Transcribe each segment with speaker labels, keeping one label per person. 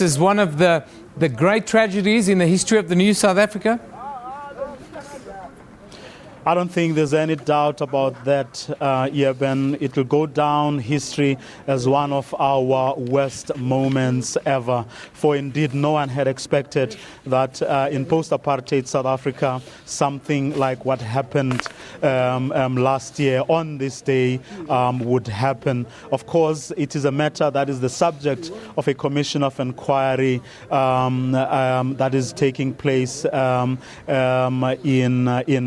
Speaker 1: this as one of the great tragedies in the history of the new South Africa?
Speaker 2: I don't think there's any doubt about that, Eben. It will go down history as one of our worst moments ever. For indeed, no one had expected that in post-apartheid South Africa, something like what happened last year on this day would happen. Of course, it is a matter that is the subject of a commission of inquiry that is taking place in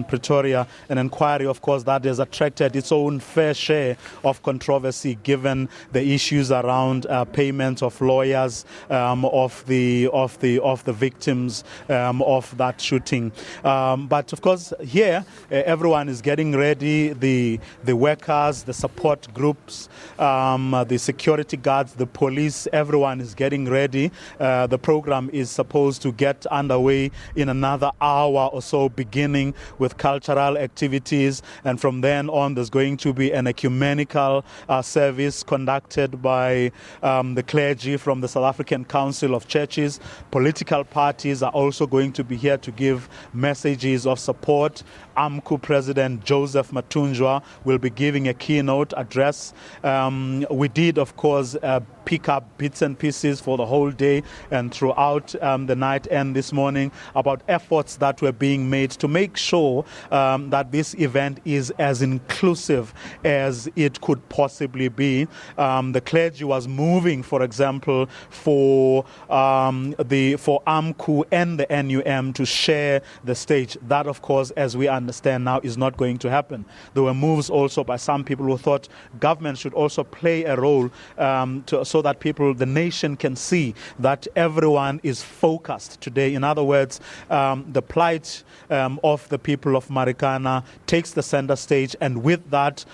Speaker 2: Pretoria. An inquiry, of course, that has attracted its own fair share of controversy, given the issues around payment of lawyers of the victims of that shooting. But of course, here everyone is getting ready. The workers, the support groups, the security guards, the police. Everyone is getting ready. The program is supposed to get underway in another hour or so, beginning with cultural activities, and from then on there's going to be an ecumenical service conducted by the clergy from the South African Council of Churches. Political parties are also going to be here to give messages of support. AMCU President Joseph Matunjwa will be giving a keynote address. We did, of course, pick up bits and pieces for the whole day and throughout the night and this morning about efforts that were being made to make sure that this event is as inclusive as it could possibly be. The clergy was moving, for example, for AMCU and the NUM to share the stage. That, of course, as we understand now, is not going to happen. There were moves also by some people who thought government should also play a role so that the nation can see that everyone is focused today. In other words, the plight of the people of Marikana takes the center stage, and with that,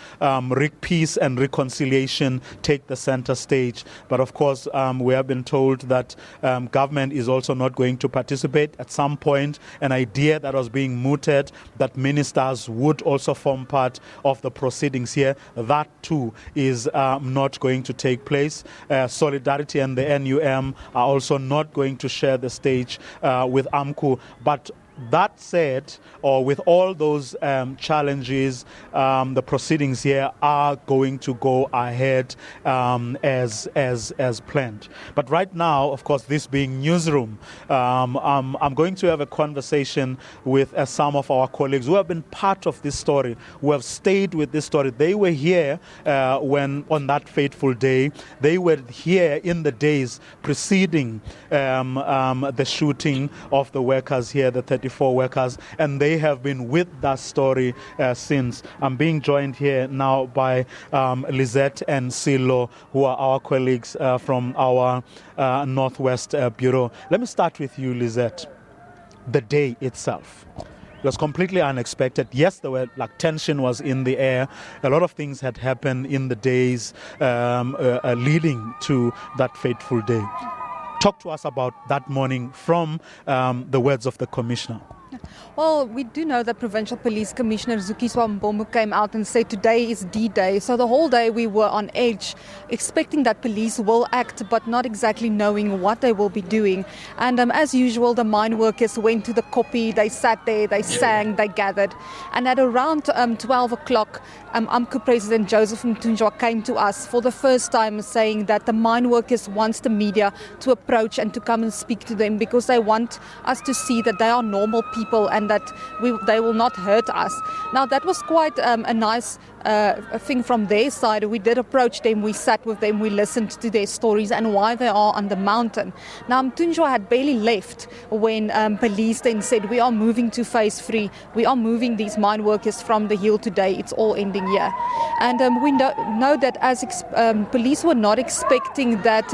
Speaker 2: peace and reconciliation take the center stage. But of course, we have been told that government is also not going to participate. At some point, an idea that was being mooted that ministers would also form part of the proceedings here, that too is not going to take place. Solidarity and the NUM are also not going to share the stage with AMCU. But that said, or with all those challenges, the proceedings here are going to go ahead as planned. But right now, of course, this being newsroom, I'm going to have a conversation with some of our colleagues who have been part of this story, who have stayed with this story. They were here when on that fateful day. They were here in the days preceding the shooting of the workers here, the 34 workers, and they have been with that story since. I'm being joined here now by Lizette and Silo, who are our colleagues from our Northwest Bureau. Let me start with you, Lizette. The day itself. It was completely unexpected. Yes, there were tension was in the air. A lot of things had happened in the days leading to that fateful day. Talk to us about that morning from the words of the commissioner.
Speaker 3: Well, we do know that Provincial Police Commissioner Vuyo Mvoko came out and said today is D-Day. So the whole day we were on edge, expecting that police will act, but not exactly knowing what they will be doing. And as usual, the mine workers went to the koppie, they sat there, they sang, they gathered. And at around 12 o'clock, AMCU President Joseph Matunjwa came to us for the first time saying that the mine workers wants the media to approach and to come and speak to them because they want us to see that they are normal people and that they will not hurt us. Now that was quite a nice thing from their side. We did approach them, we sat with them, we listened to their stories and why they are on the mountain. Now Matunjwa had barely left when police then said we are moving to phase 3, we are moving these mine workers from the hill today, it's all ending here. And we know that as police were not expecting that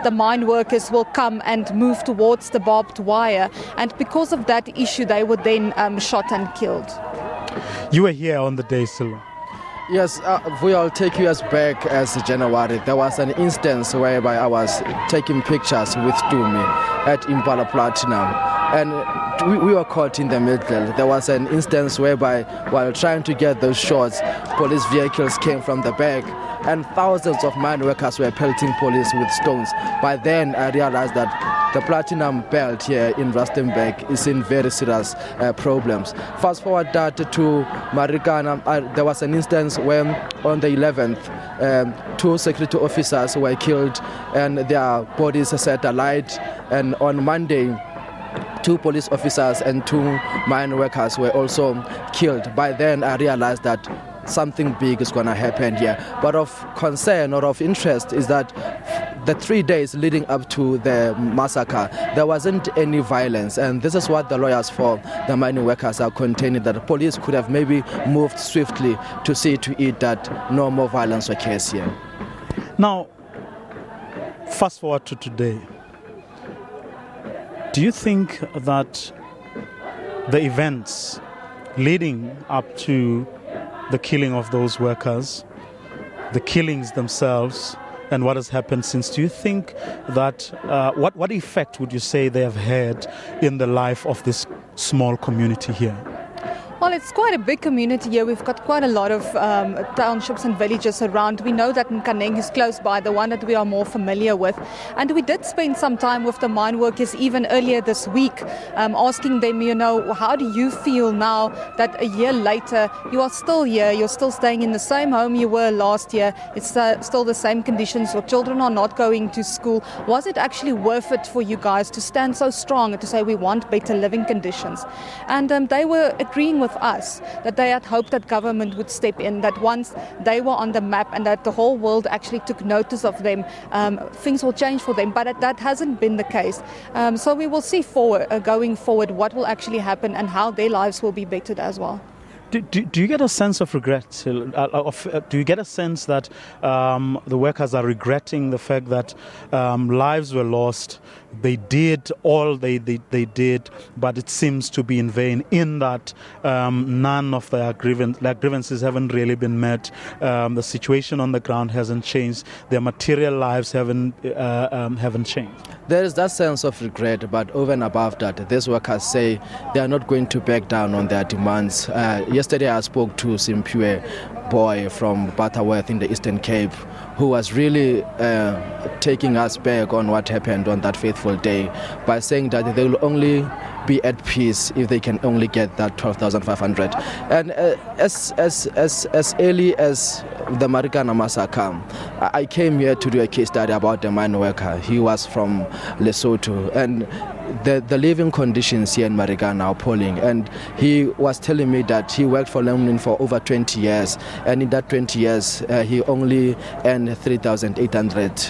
Speaker 3: the mine workers will come and move towards the barbed wire, and because of that issue they were then shot and killed.
Speaker 2: You were here on the day, Silo.
Speaker 4: Yes, I'll take you as back as January. There was an instance whereby I was taking pictures with Tumi at Impala Platinum, and we were caught in the middle. There was an instance whereby while trying to get those shots, police vehicles came from the back and thousands of mine workers were pelting police with stones. By then, I realized that the platinum belt here in Rustenburg is in very serious problems. Fast forward that to Marikana, there was an instance when on the 11th, 2 security officers were killed and their bodies set alight. And on Monday, 2 police officers and 2 mine workers were also killed. By then, I realized that something big is going to happen here. But of concern or of interest is that the 3 days leading up to the massacre, there wasn't any violence. And this is what the lawyers for the mining workers are contending, that the police could have maybe moved swiftly to see to it that no more violence occurs here.
Speaker 2: Now, fast forward to today. Do you think that the events leading up to the killing of those workers, the killings themselves, and what has happened since, do you think that, what effect would you say they have had in the life of this small community here?
Speaker 3: Well, it's quite a big community here. We've got quite a lot of townships and villages around. We know that Nkaneng is close by, the one that we are more familiar with. And we did spend some time with the mine workers even earlier this week, asking them, how do you feel now that a year later you are still here, you're still staying in the same home you were last year, it's still the same conditions, your children are not going to school. Was it actually worth it for you guys to stand so strong and to say we want better living conditions? And they were agreeing with us that they had hoped that government would step in, that once they were on the map and that the whole world actually took notice of them, things will change for them. But that hasn't been the case. So we will see going forward what will actually happen and how their lives will be bettered as well.
Speaker 2: Do you get a sense of regret? Do you get a sense that the workers are regretting the fact that lives were lost? They did all they did, but it seems to be in vain, in that none of their grievances haven't really been met. The situation on the ground hasn't changed. Their material lives haven't changed.
Speaker 4: There is that sense of regret, but over and above that, these workers say they are not going to back down on their demands. Yesterday I spoke to Simpiwe boy from Butterworth in the Eastern Cape, who was really taking us back on what happened on that fateful day by saying that they will only be at peace if they can only get that 12,500. And as early as the Marikana massacre, I came here to do a case study about the mine worker. He was from Lesotho, and the living conditions here in Marikana are appalling. And he was telling me that he worked for Lemon for over 20 years, and in that 20 years he only earned 3,800.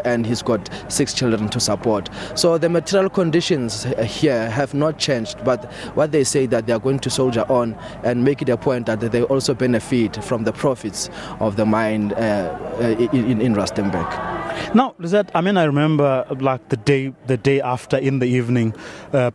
Speaker 4: And he's got 6 children to support. So the material conditions here have not changed, but what they say that they are going to soldier on and make it a point that they also benefit from the profits of the mine in Rustenburg.
Speaker 2: Now, Lizette, I remember like the day after, in the evening,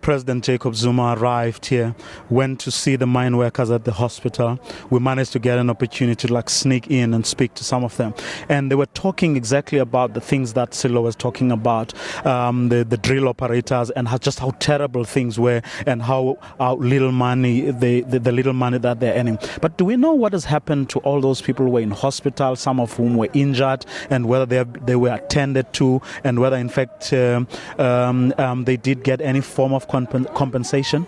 Speaker 2: President Jacob Zuma arrived here, went to see the mine workers at the hospital. We managed to get an opportunity to sneak in and speak to some of them. And they were talking exactly about the things that Silo was talking about, the drill operators, and just how terrible things were, and how little money, the little money that they're earning. But do we know what has happened to all those people who were in hospital, some of whom were injured, and whether they were attended to, and whether in fact they did get any form of compensation?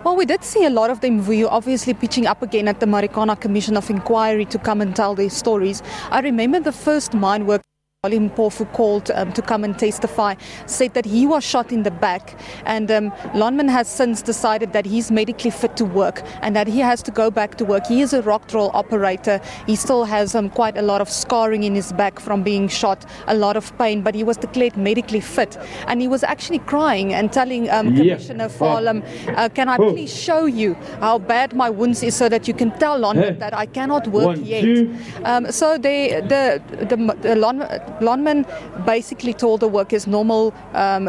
Speaker 3: Well, we did see a lot of them, Vuyo, obviously pitching up again at the Marikana Commission of Inquiry to come and tell their stories. I remember the first mine worker Vuyo Mvoko called to come and testify, said that he was shot in the back, and Lonman has since decided that he's medically fit to work and that he has to go back to work. He is a rock drill operator. He still has quite a lot of scarring in his back from being shot, a lot of pain, but he was declared medically fit, and he was actually crying and telling Commissioner Farlam, can I please show you how bad my wounds is so that you can tell Lonman that I cannot work yet. So Lonman basically told the workers normal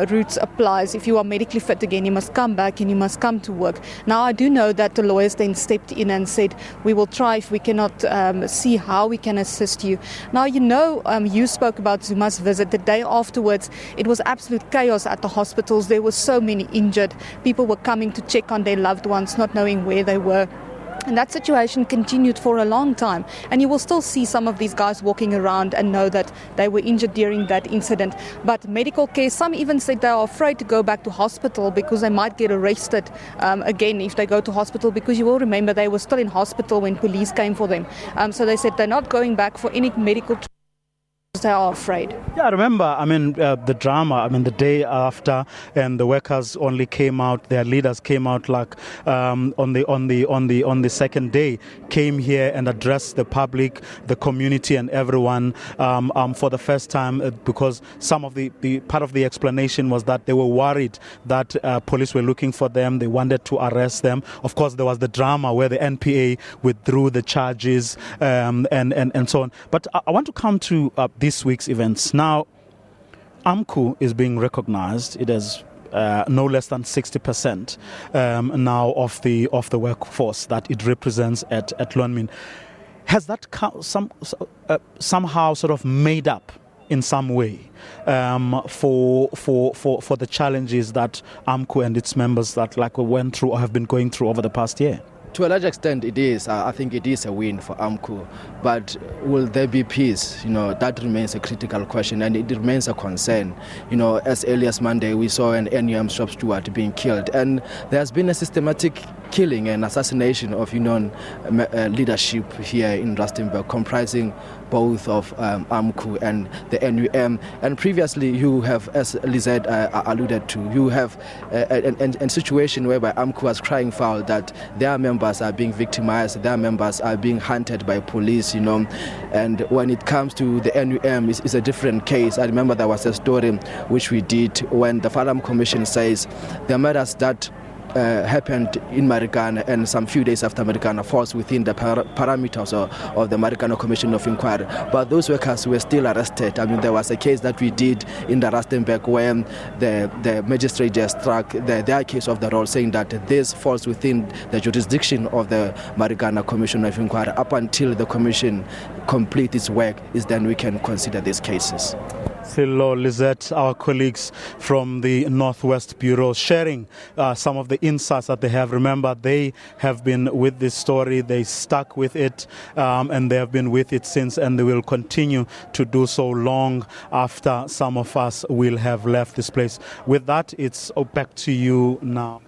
Speaker 3: routes applies. If you are medically fit again, you must come back and you must come to work. Now, I do know that the lawyers then stepped in and said, we will try if we cannot see how we can assist you. Now, you spoke about Zuma's visit. The day afterwards, it was absolute chaos at the hospitals. There were so many injured. People were coming to check on their loved ones, not knowing where they were. And that situation continued for a long time. And you will still see some of these guys walking around and know that they were injured during that incident. But medical care, some even said they are afraid to go back to hospital because they might get arrested again if they go to hospital, because you will remember they were still in hospital when police came for them. So they said they're not going back for any medical treatment. They are afraid.
Speaker 2: Yeah, I remember, the drama, the day after, and the workers only came out, their leaders came out like on the second day, came here and addressed the public, the community and everyone for the first time, because some of the part of the explanation was that they were worried that police were looking for them, they wanted to arrest them. Of course, there was the drama where the NPA withdrew the charges and so on. But I want to come to this week's events. Now, AMCU is being recognized. It has no less than 60% now of the workforce that it represents at Lonmin. Has that somehow sort of made up in some way for the challenges that AMCU and its members that went through or have been going through over the past year?
Speaker 4: To a large extent, it is. I think it is a win for AMCU. But will there be peace? That remains a critical question, and it remains a concern. As early as Monday, we saw an NUM shop steward being killed, and there has been a systematic killing and assassination of leadership here in Rustenburg, comprising both of AMCU and the NUM. And previously, you have, as Lizette alluded to, you have a situation whereby AMCU was crying foul that their members are being victimized, their members are being hunted by police, And when it comes to the NUM, it's a different case. I remember there was a story which we did when the Farm Commission says the matters that happened in Marikana and some few days after Marikana falls within the parameters of the Marikana Commission of Inquiry. But those workers were still arrested. There was a case that we did in the Rustenburg where the magistrate just struck their case of the role, saying that this falls within the jurisdiction of the Marikana Commission of Inquiry. Up until the commission completes its work, is then we can consider these cases.
Speaker 2: Silo, Lizette, our colleagues from the Northwest Bureau, sharing some of the insights that they have. Remember, they have been with this story, they stuck with it, and they have been with it since, and they will continue to do so long after some of us will have left this place. With that, it's back to you now.